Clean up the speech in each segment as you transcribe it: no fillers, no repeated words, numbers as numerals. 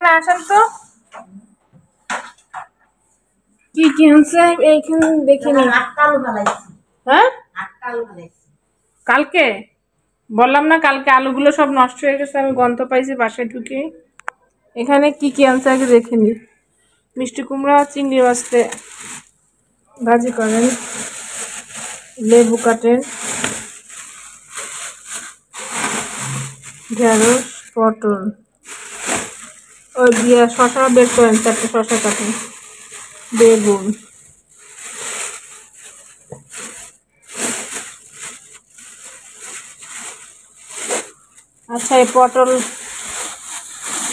এখানে আসেন তো, কি কি আনছে এইখানে দেখিনি। হ্যাঁ কালকে বললাম না, কালকে আলুগুলো সব নষ্ট হয়ে গেছে, আমি গন্ধ পাইছি বাসায় ঢুকে। এখানে কি কি আনছে আগে দেখিনি। মিষ্টি কুমড়া চিংড়ি মাছতে ভাজি করেন, লেবু কাটেন, ঢেঁড়স, পটল, ওই দিয়ে শশা বের করেন, 4টে শশা কাটেন, বেগুন, আচ্ছা এই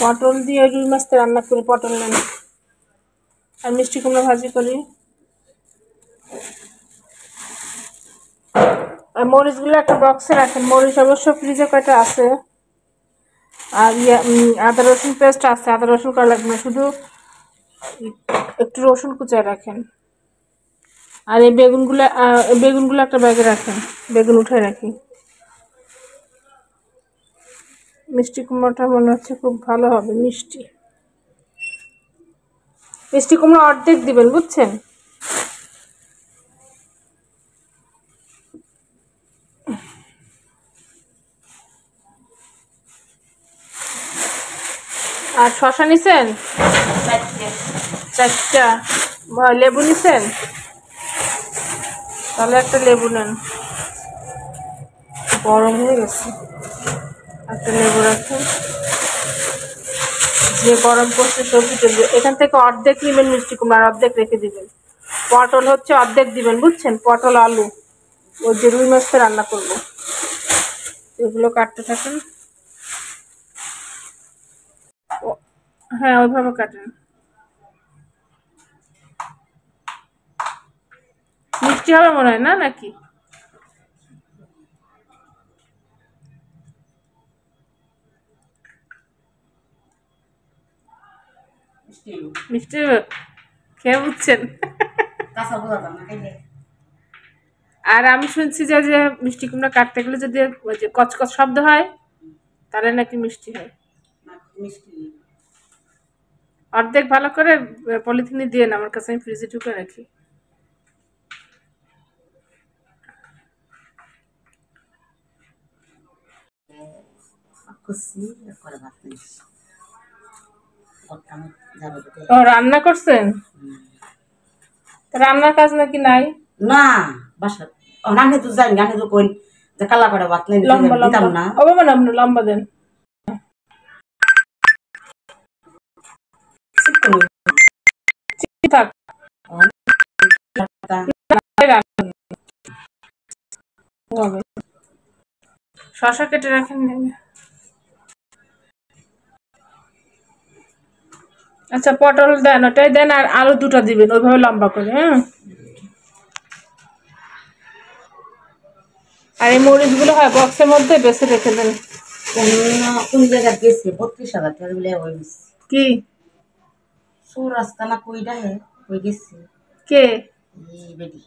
পটল দিয়ে রুই মাছটা রান্না করি, পটল নেন। আর মিষ্টি কুমড়া ভাজি করি। আর মরিচগুলো একটা বক্সে রাখেন, মরিচ অবশ্য ফ্রিজে কয়টা আছে। আর আদা রসুন পেস্ট আছে, আদা রসুন করা লাগবে না, শুধু একটু রসুন কুচায় রাখেন। আর এই বেগুনগুলো একটা ব্যাগে রাখেন, বেগুন উঠে রাখি। মিষ্টি কুমড়োটা মনে হচ্ছে খুব ভালো হবে, মিষ্টি কুমড়ো অর্ধেক দিবেন, বুঝছেন? আর শশা নিছেন 4টা, লেবু নিছেন, তাহলে একটা লেবু নেন, গরম হয়ে গেছে, একটা লেবু রাখেন। যে গরম করছে সবজিটা এখান থেকে অর্ধেক নেবেন মিষ্টি কুমড়া, আর অর্ধেক রেখে দিবেন। পটল হচ্ছে অর্ধেক দিবেন, বুঝছেন? পটল আলু ওই যে রুই মাছটা রান্না করব, এগুলো কাটতে থাকেন। হ্যাঁ ওইভাবে কাটেন। মিষ্টি হবে মনে হয় না, নাকি? মিষ্টি খেয়ে বুঝছেন? আর আমি শুনছি যে মিষ্টি কুমড়া কাটতে গেলে যদি ওই যে কচকচ শব্দ হয় তাহলে নাকি মিষ্টি হয়। অর্ধেক ভালো করে পলিথিনে দিয়ে আমার কাছে, আমি ফ্রিজে ঢুকে রাখি। ও রান্না করছেন? রান্নার কাজ নাকি নাই? না বাসা রান্না তো যাই, রান্না তো কই যে কালা করে ভাত নাই দিতাম না। ও বাবা নাম লম্বা দেন। থাক শশা কেটে রাখেন। আচ্ছা পটল দেন, ওটাই দেন, আর আলু 2টা দিবেন ওইভাবে লম্বা করে। হ্যাঁ আর এই মরিচগুলো হয় বক্সের মধ্যে বেছে রেখে দেন। কোন জায়গায় গেছে 32,000 টাকা বলে কি রাস্তা না কইডা হে কই গেছে কে এই বেডি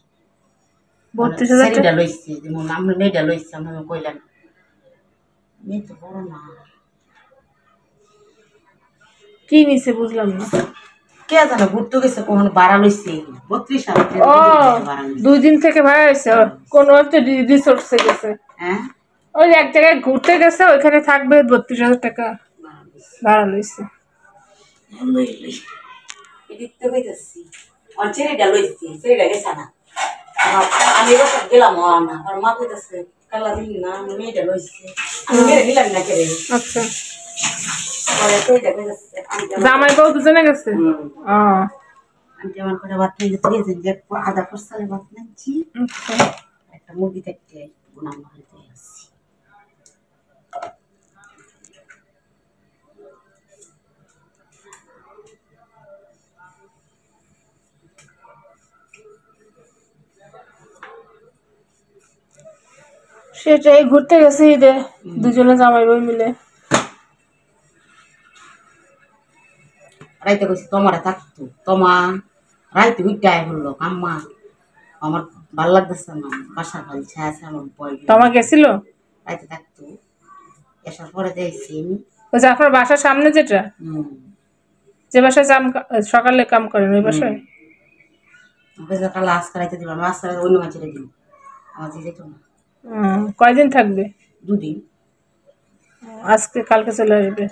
32,000 টাকা লইছে, যেমন আমরা মেয়েটা লইছে, আমরা কইলাম মেয়ে তো বড় না। কি নিছে বুঝলাম না। কে জানে ঘুরতে গেছে, কোন ভাড়া লইছে 32,000 টাকা। ও 2 দিন থেকে ভাড়া হয়েছে, কোন রিসোর্টসে গেছে। হ্যাঁ ওই এক জায়গায় ঘুরতে গেছে, ওইখানে থাকবে, 32,000 টাকা ভাড়া লইছে। দেখতে পাইতেছি ছেলেটা লইছে, ছেলেটা গেছে না, আমি এবার গেলাম না, আর মা কইতেছে কালা দিন না মেয়েটা লইছে, আমি মেয়ে দিলাম না কে। আচ্ছা জামাই বউ দুজনে গেছে। আন্টি আমার করে ভাত নিয়ে যেতে গেছে, যে আধা পয়সালে ভাত নিচ্ছি, একটা মুরগি দেখতে গুনাম হইতে আসছি। সেটাই ঘুরতে গেছে ঈদে দুজনে জামাই বউ মিলে। রাইতে কইছি তোমার থাকতো, তোমা রাইতে উইটাই হলো আম্মা আমার ভাল লাগতেছে না, বাসা খালি ছায়া আমার বই। তোমা গেছিল রাইতে থাকতো, এসার পরে যাইছি ওই যে আপনার বাসার সামনে যেটা। যে বাসায় সকালে কাম করেন ওই বাসায়? কালা আজ করাইতে দিলাম, আজ করাই অন্য মাছের দিন আমার যেত না। কয়দিন থাকবে? 2 দিন। আজকে কালকে চলে আসবে।